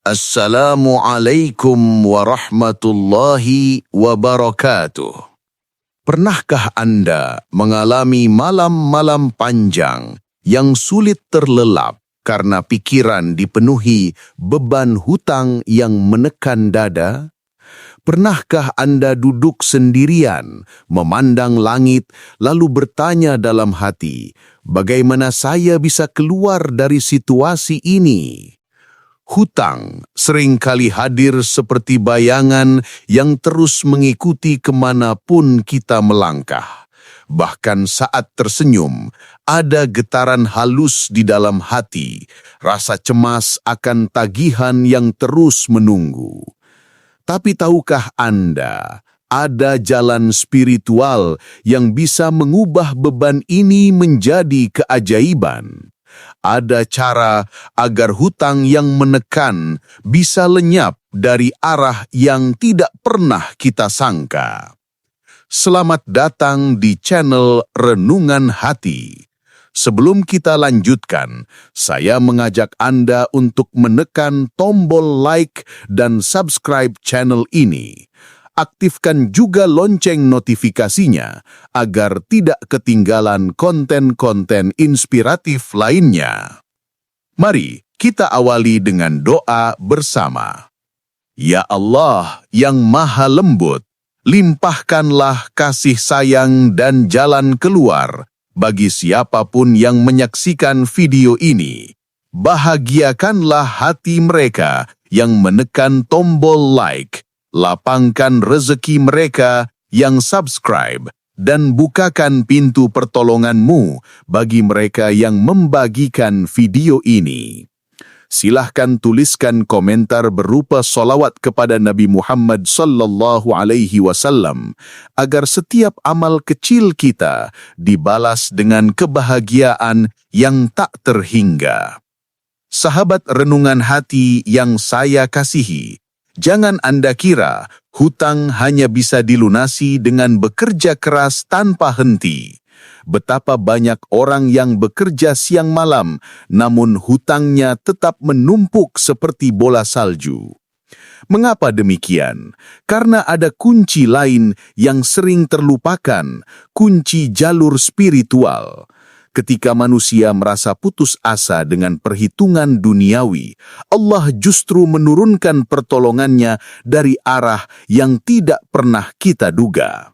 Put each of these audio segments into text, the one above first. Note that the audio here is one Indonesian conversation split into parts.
Assalamualaikum warahmatullahi wabarakatuh. Pernahkah Anda mengalami malam-malam panjang yang sulit terlelap karena pikiran dipenuhi beban hutang yang menekan dada? Pernahkah Anda duduk sendirian, memandang langit, lalu bertanya dalam hati, bagaimana saya bisa keluar dari situasi ini? Hutang seringkali hadir seperti bayangan yang terus mengikuti kemanapun kita melangkah. Bahkan saat tersenyum, ada getaran halus di dalam hati, rasa cemas akan tagihan yang terus menunggu. Tapi tahukah Anda, ada jalan spiritual yang bisa mengubah beban ini menjadi keajaiban? Ada cara agar hutang yang menekan bisa lenyap dari arah yang tidak pernah kita sangka. Selamat datang di channel Renungan Hati. Sebelum kita lanjutkan, saya mengajak Anda untuk menekan tombol like dan subscribe channel ini. Aktifkan juga lonceng notifikasinya agar tidak ketinggalan konten-konten inspiratif lainnya. Mari kita awali dengan doa bersama. Ya Allah yang Maha Lembut, limpahkanlah kasih sayang dan jalan keluar bagi siapapun yang menyaksikan video ini. Bahagiakanlah hati mereka yang menekan tombol like, lapangkan rezeki mereka yang subscribe, dan bukakan pintu pertolongan-Mu bagi mereka yang membagikan video ini. Silahkan tuliskan komentar berupa solawat kepada Nabi Muhammad SAW agar setiap amal kecil kita dibalas dengan kebahagiaan yang tak terhingga. Sahabat renungan hati yang saya kasihi, jangan Anda kira hutang hanya bisa dilunasi dengan bekerja keras tanpa henti. Betapa banyak orang yang bekerja siang malam, namun hutangnya tetap menumpuk seperti bola salju. Mengapa demikian? Karena ada kunci lain yang sering terlupakan, kunci jalur spiritual. Ketika manusia merasa putus asa dengan perhitungan duniawi, Allah justru menurunkan pertolongannya dari arah yang tidak pernah kita duga.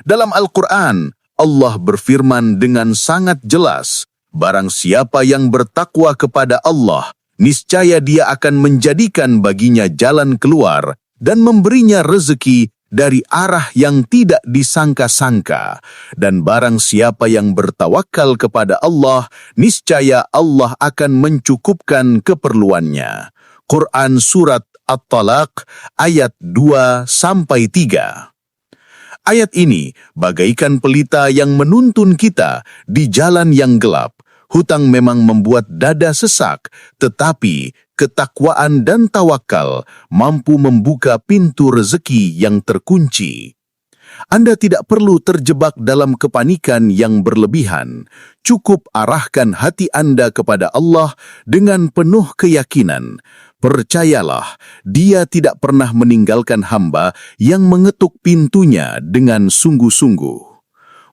Dalam Al-Quran, Allah berfirman dengan sangat jelas, barang siapa yang bertakwa kepada Allah, niscaya Dia akan menjadikan baginya jalan keluar dan memberinya rezeki dari arah yang tidak disangka-sangka. Dan barang siapa yang bertawakal kepada Allah, niscaya Allah akan mencukupkan keperluannya. Quran Surat At-Talaq ayat 2-3. Ayat ini bagaikan pelita yang menuntun kita di jalan yang gelap. Hutang memang membuat dada sesak, tetapi ketakwaan dan tawakal mampu membuka pintu rezeki yang terkunci. Anda tidak perlu terjebak dalam kepanikan yang berlebihan. Cukup arahkan hati Anda kepada Allah dengan penuh keyakinan. Percayalah, Dia tidak pernah meninggalkan hamba yang mengetuk pintunya dengan sungguh-sungguh.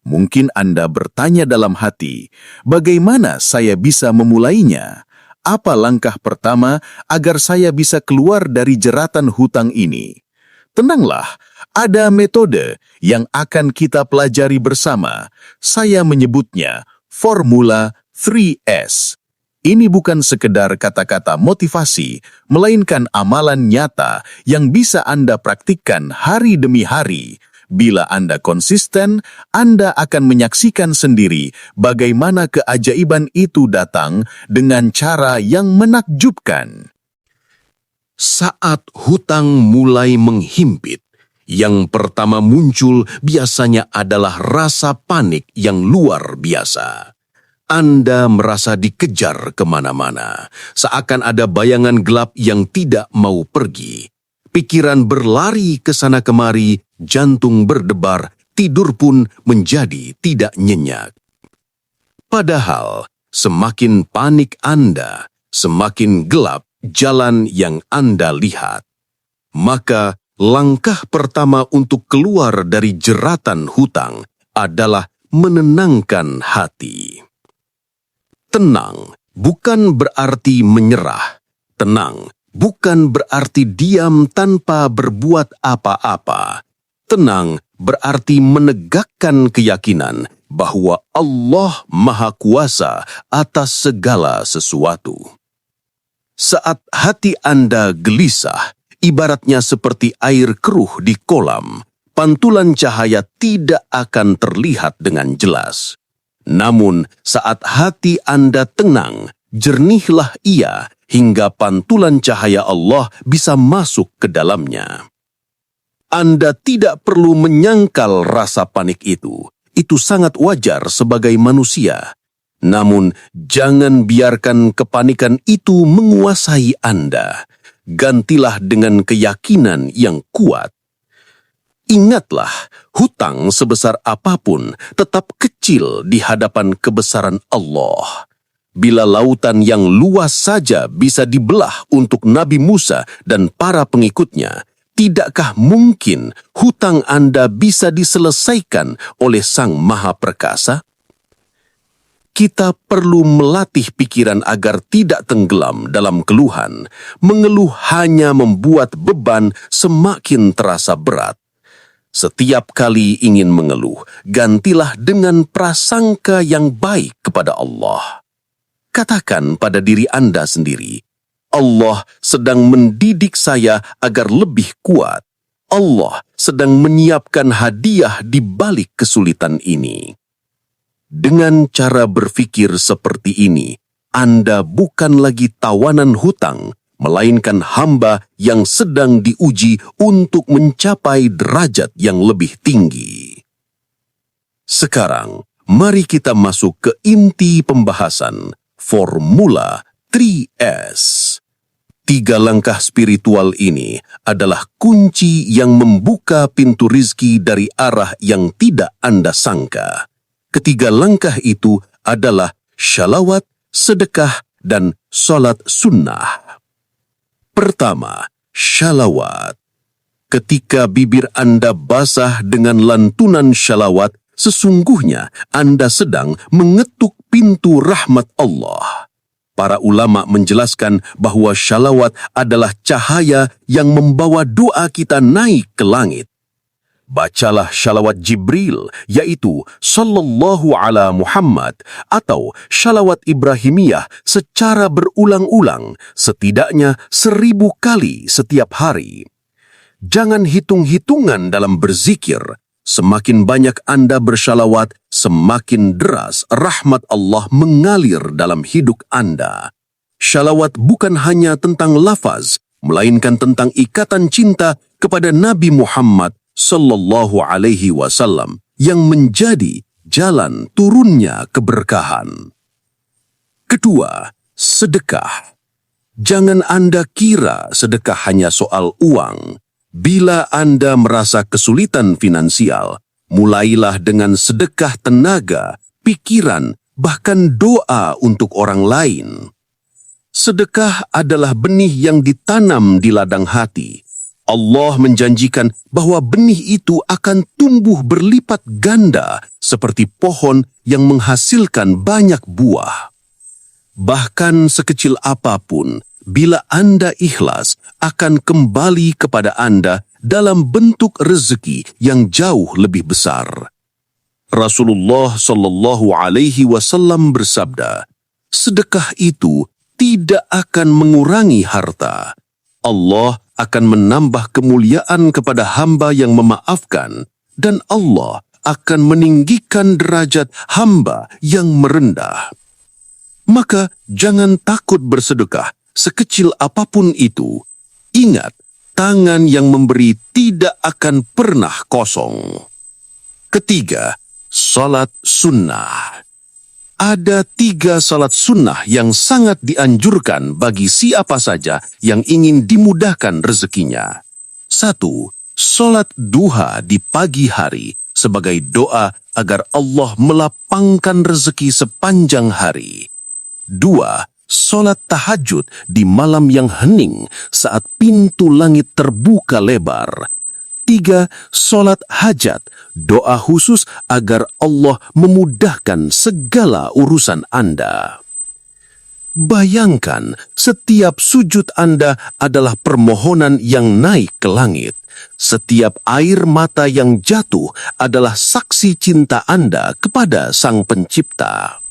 Mungkin Anda bertanya dalam hati, bagaimana saya bisa memulainya? Apa langkah pertama agar saya bisa keluar dari jeratan hutang ini? Tenanglah, ada metode yang akan kita pelajari bersama. Saya menyebutnya Formula 3S. Ini bukan sekedar kata-kata motivasi, melainkan amalan nyata yang bisa Anda praktikkan hari demi hari. Bila Anda konsisten, Anda akan menyaksikan sendiri bagaimana keajaiban itu datang dengan cara yang menakjubkan. Saat hutang mulai menghimpit, yang pertama muncul biasanya adalah rasa panik yang luar biasa. Anda merasa dikejar kemana-mana, seakan ada bayangan gelap yang tidak mau pergi. Pikiran berlari ke sana kemari, jantung berdebar, tidur pun menjadi tidak nyenyak. Padahal, semakin panik Anda, semakin gelap jalan yang Anda lihat. Maka langkah pertama untuk keluar dari jeratan hutang adalah menenangkan hati. Tenang bukan berarti menyerah. Tenang bukan berarti diam tanpa berbuat apa-apa. Tenang berarti menegakkan keyakinan bahwa Allah Maha Kuasa atas segala sesuatu. Saat hati Anda gelisah, ibaratnya seperti air keruh di kolam, pantulan cahaya tidak akan terlihat dengan jelas. Namun, saat hati Anda tenang, jernihlah ia hingga pantulan cahaya Allah bisa masuk ke dalamnya. Anda tidak perlu menyangkal rasa panik itu. Itu sangat wajar sebagai manusia. Namun, jangan biarkan kepanikan itu menguasai Anda. Gantilah dengan keyakinan yang kuat. Ingatlah, hutang sebesar apapun tetap kecil di hadapan kebesaran Allah. Bila lautan yang luas saja bisa dibelah untuk Nabi Musa dan para pengikutnya, tidakkah mungkin hutang Anda bisa diselesaikan oleh Sang Maha Perkasa? Kita perlu melatih pikiran agar tidak tenggelam dalam keluhan. Mengeluh hanya membuat beban semakin terasa berat. Setiap kali ingin mengeluh, gantilah dengan prasangka yang baik kepada Allah. Katakan pada diri Anda sendiri, Allah sedang mendidik saya agar lebih kuat. Allah sedang menyiapkan hadiah di balik kesulitan ini. Dengan cara berpikir seperti ini, Anda bukan lagi tawanan hutang, melainkan hamba yang sedang diuji untuk mencapai derajat yang lebih tinggi. Sekarang, mari kita masuk ke inti pembahasan, formula 3S. 3 langkah spiritual ini adalah kunci yang membuka pintu rizki dari arah yang tidak Anda sangka. Ketiga langkah itu adalah syalawat, sedekah, dan salat sunnah. Pertama, syalawat. Ketika bibir Anda basah dengan lantunan syalawat, sesungguhnya Anda sedang mengetuk pintu rahmat Allah. Para ulama menjelaskan bahwa syalawat adalah cahaya yang membawa doa kita naik ke langit. Bacalah syalawat Jibril, yaitu Sallallahu ala Muhammad, atau syalawat Ibrahimiyah secara berulang-ulang, setidaknya 1000 kali setiap hari. Jangan hitung-hitungan dalam berzikir. Semakin banyak Anda bersyalawat, semakin deras rahmat Allah mengalir dalam hidup Anda. Syalawat bukan hanya tentang lafaz, melainkan tentang ikatan cinta kepada Nabi Muhammad Sallallahu alaihi wasallam yang menjadi jalan turunnya keberkahan. Kedua, sedekah. Jangan Anda kira sedekah hanya soal uang. Bila Anda merasa kesulitan finansial, mulailah dengan sedekah tenaga, pikiran, bahkan doa untuk orang lain. Sedekah adalah benih yang ditanam di ladang hati. Allah menjanjikan bahwa benih itu akan tumbuh berlipat ganda seperti pohon yang menghasilkan banyak buah. Bahkan sekecil apapun, bila Anda ikhlas, akan kembali kepada Anda dalam bentuk rezeki yang jauh lebih besar. Rasulullah Shallallahu Alaihi Wasallam bersabda, sedekah itu tidak akan mengurangi harta. Allah akan menambah kemuliaan kepada hamba yang memaafkan, dan Allah akan meninggikan derajat hamba yang merendah. Maka jangan takut bersedekah, sekecil apapun itu. Ingat, tangan yang memberi tidak akan pernah kosong. Ketiga, salat sunnah. Ada 3 salat sunnah yang sangat dianjurkan bagi siapa saja yang ingin dimudahkan rezekinya. 1. Salat duha di pagi hari sebagai doa agar Allah melapangkan rezeki sepanjang hari. 2. Solat tahajud di malam yang hening saat pintu langit terbuka lebar. 3. Solat hajat, doa khusus agar Allah memudahkan segala urusan Anda. Bayangkan, setiap sujud Anda adalah permohonan yang naik ke langit. Setiap air mata yang jatuh adalah saksi cinta Anda kepada Sang Pencipta.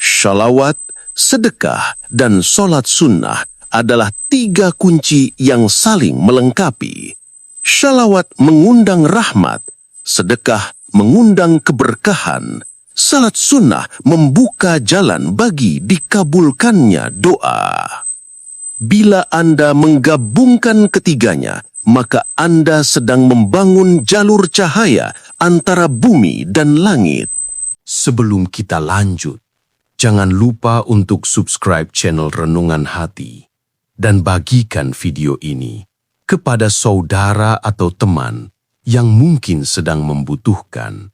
Shalawat, sedekah, dan solat sunnah adalah 3 kunci yang saling melengkapi. Shalawat mengundang rahmat, sedekah mengundang keberkahan, salat sunnah membuka jalan bagi dikabulkannya doa. Bila Anda menggabungkan ketiganya, maka Anda sedang membangun jalur cahaya antara bumi dan langit. Sebelum kita lanjut, jangan lupa untuk subscribe channel Renungan Hati dan bagikan video ini kepada saudara atau teman yang mungkin sedang membutuhkan.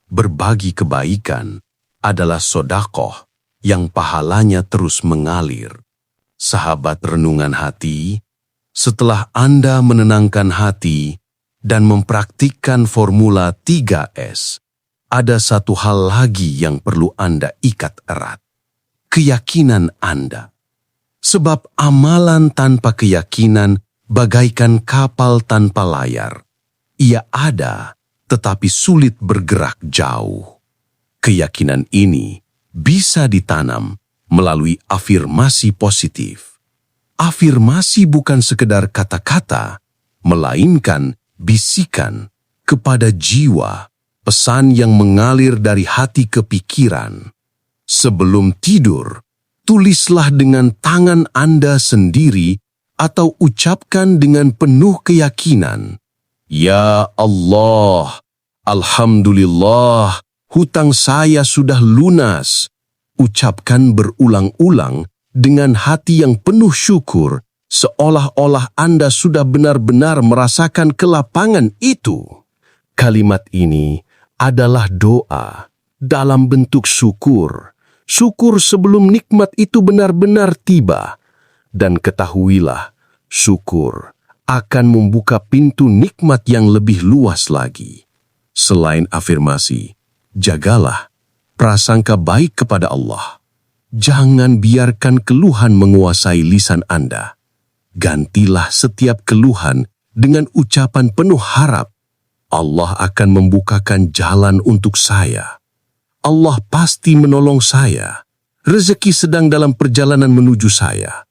Berbagi kebaikan adalah sedekah yang pahalanya terus mengalir. Sahabat Renungan Hati, setelah Anda menenangkan hati dan mempraktikkan formula 3S, ada satu hal lagi yang perlu Anda ikat erat. Keyakinan Anda. Sebab amalan tanpa keyakinan bagaikan kapal tanpa layar. Ia ada, tetapi sulit bergerak jauh. Keyakinan ini bisa ditanam melalui afirmasi positif. Afirmasi bukan sekedar kata-kata, melainkan bisikan kepada jiwa, pesan yang mengalir dari hati ke pikiran. Sebelum tidur, tulislah dengan tangan Anda sendiri atau ucapkan dengan penuh keyakinan. Ya Allah, Alhamdulillah, hutang saya sudah lunas. Ucapkan berulang-ulang dengan hati yang penuh syukur, seolah-olah Anda sudah benar-benar merasakan kelapangan itu. Kalimat ini adalah doa dalam bentuk syukur. Syukur sebelum nikmat itu benar-benar tiba. Dan ketahuilah, syukur akan membuka pintu nikmat yang lebih luas lagi. Selain afirmasi, jagalah prasangka baik kepada Allah. Jangan biarkan keluhan menguasai lisan Anda. Gantilah setiap keluhan dengan ucapan penuh harap. Allah akan membukakan jalan untuk saya. Allah pasti menolong saya. Rezeki sedang dalam perjalanan menuju saya.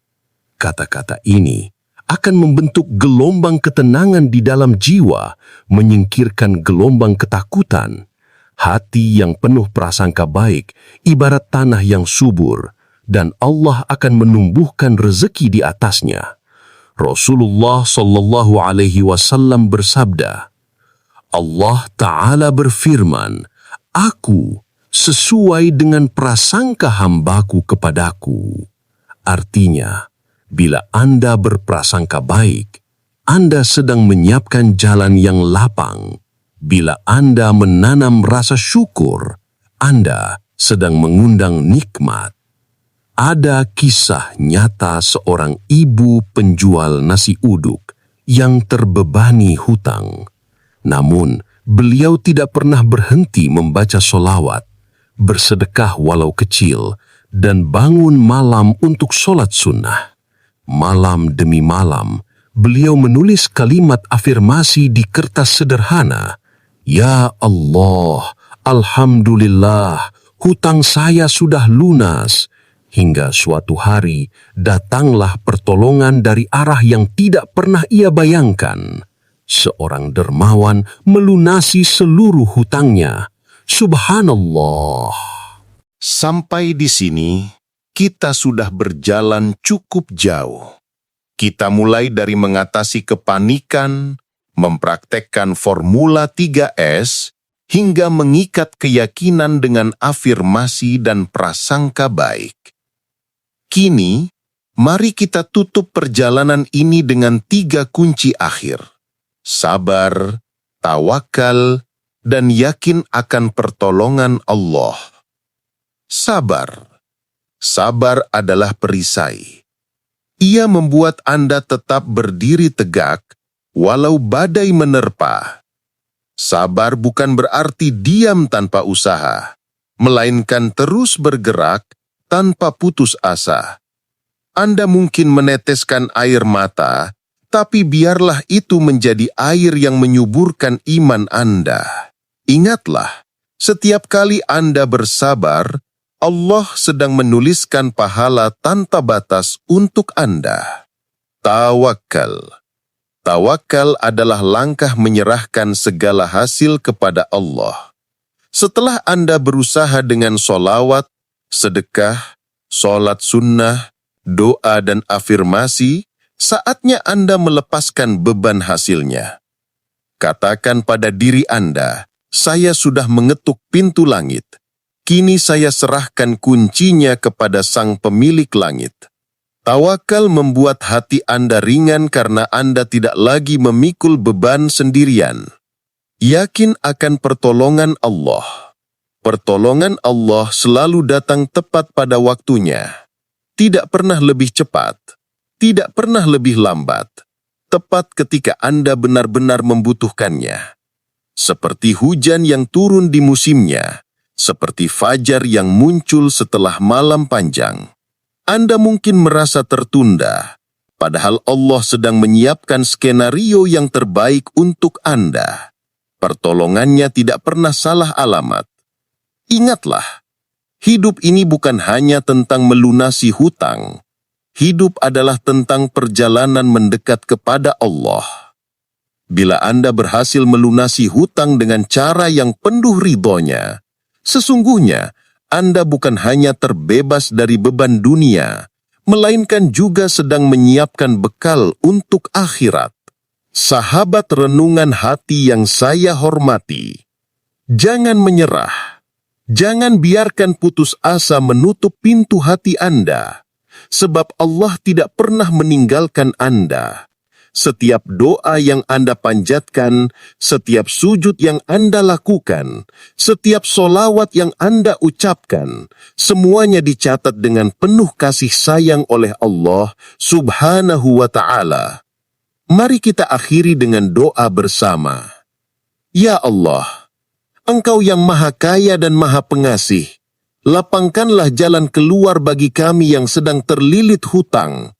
Kata-kata ini akan membentuk gelombang ketenangan di dalam jiwa, menyingkirkan gelombang ketakutan. Hati yang penuh prasangka baik ibarat tanah yang subur, dan Allah akan menumbuhkan rezeki di atasnya. Rasulullah Shallallahu Alaihi Wasallam bersabda, Allah Ta'ala berfirman, Aku sesuai dengan prasangka hambaku kepadaku. Artinya, bila Anda berprasangka baik, Anda sedang menyiapkan jalan yang lapang. Bila Anda menanam rasa syukur, Anda sedang mengundang nikmat. Ada kisah nyata seorang ibu penjual nasi uduk yang terbebani hutang. Namun, beliau tidak pernah berhenti membaca sholawat, bersedekah walau kecil, dan bangun malam untuk sholat sunnah. Malam demi malam, beliau menulis kalimat afirmasi di kertas sederhana. Ya Allah, Alhamdulillah, hutang saya sudah lunas. Hingga suatu hari, datanglah pertolongan dari arah yang tidak pernah ia bayangkan. Seorang dermawan melunasi seluruh hutangnya. Subhanallah. Sampai di sini, kita sudah berjalan cukup jauh. Kita mulai dari mengatasi kepanikan, mempraktekkan formula 3S, hingga mengikat keyakinan dengan afirmasi dan prasangka baik. Kini, mari kita tutup perjalanan ini dengan 3 kunci akhir. Sabar, tawakal, dan yakin akan pertolongan Allah. Sabar. Sabar adalah perisai. Ia membuat Anda tetap berdiri tegak walau badai menerpa. Sabar bukan berarti diam tanpa usaha, melainkan terus bergerak tanpa putus asa. Anda mungkin meneteskan air mata, tapi biarlah itu menjadi air yang menyuburkan iman Anda. Ingatlah, setiap kali Anda bersabar, Allah sedang menuliskan pahala tanpa batas untuk Anda. Tawakal. Tawakal adalah langkah menyerahkan segala hasil kepada Allah. Setelah Anda berusaha dengan solawat, sedekah, sholat sunnah, doa dan afirmasi, saatnya Anda melepaskan beban hasilnya. Katakan pada diri Anda, saya sudah mengetuk pintu langit. Kini saya serahkan kuncinya kepada Sang Pemilik langit. Tawakal membuat hati Anda ringan karena Anda tidak lagi memikul beban sendirian. Yakin akan pertolongan Allah. Pertolongan Allah selalu datang tepat pada waktunya. Tidak pernah lebih cepat, tidak pernah lebih lambat. Tepat ketika Anda benar-benar membutuhkannya. Seperti hujan yang turun di musimnya, seperti fajar yang muncul setelah malam panjang. Anda mungkin merasa tertunda, padahal Allah sedang menyiapkan skenario yang terbaik untuk Anda. Pertolongannya tidak pernah salah alamat. Ingatlah, hidup ini bukan hanya tentang melunasi hutang. Hidup adalah tentang perjalanan mendekat kepada Allah. Bila Anda berhasil melunasi hutang dengan cara yang penuh ridhonya, sesungguhnya Anda bukan hanya terbebas dari beban dunia, melainkan juga sedang menyiapkan bekal untuk akhirat. Sahabat renungan hati yang saya hormati, jangan menyerah. Jangan biarkan putus asa menutup pintu hati Anda, sebab Allah tidak pernah meninggalkan Anda. Setiap doa yang Anda panjatkan, setiap sujud yang Anda lakukan, setiap solawat yang Anda ucapkan, semuanya dicatat dengan penuh kasih sayang oleh Allah Subhanahu wa Ta'ala. Mari kita akhiri dengan doa bersama. Ya Allah, Engkau yang Maha Kaya dan Maha Pengasih, lapangkanlah jalan keluar bagi kami yang sedang terlilit hutang.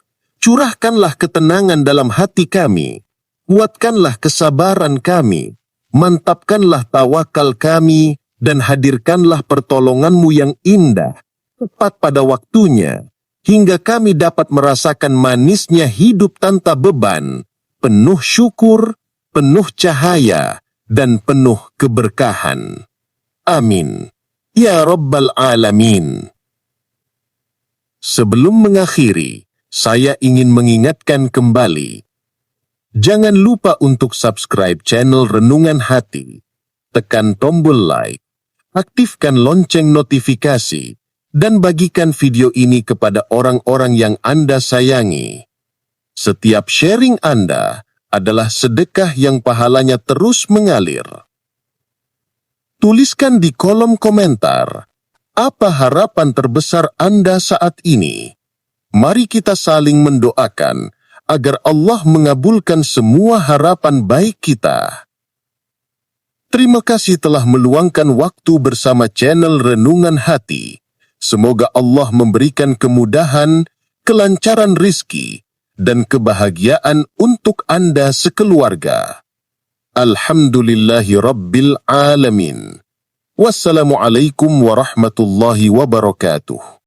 Curahkanlah ketenangan dalam hati kami, kuatkanlah kesabaran kami, mantapkanlah tawakal kami, dan hadirkanlah pertolongan-Mu yang indah, tepat pada waktunya, hingga kami dapat merasakan manisnya hidup tanpa beban, penuh syukur, penuh cahaya, dan penuh keberkahan. Amin. Ya Rabbal Alamin. Sebelum mengakhiri, saya ingin mengingatkan kembali, jangan lupa untuk subscribe channel Renungan Hati, tekan tombol like, aktifkan lonceng notifikasi, dan bagikan video ini kepada orang-orang yang Anda sayangi. Setiap sharing Anda adalah sedekah yang pahalanya terus mengalir. Tuliskan di kolom komentar, apa harapan terbesar Anda saat ini? Mari kita saling mendoakan agar Allah mengabulkan semua harapan baik kita. Terima kasih telah meluangkan waktu bersama channel Renungan Hati. Semoga Allah memberikan kemudahan, kelancaran rizki, dan kebahagiaan untuk Anda sekeluarga. Alhamdulillahi Rabbil Alamin. Wassalamualaikum warahmatullahi wabarakatuh.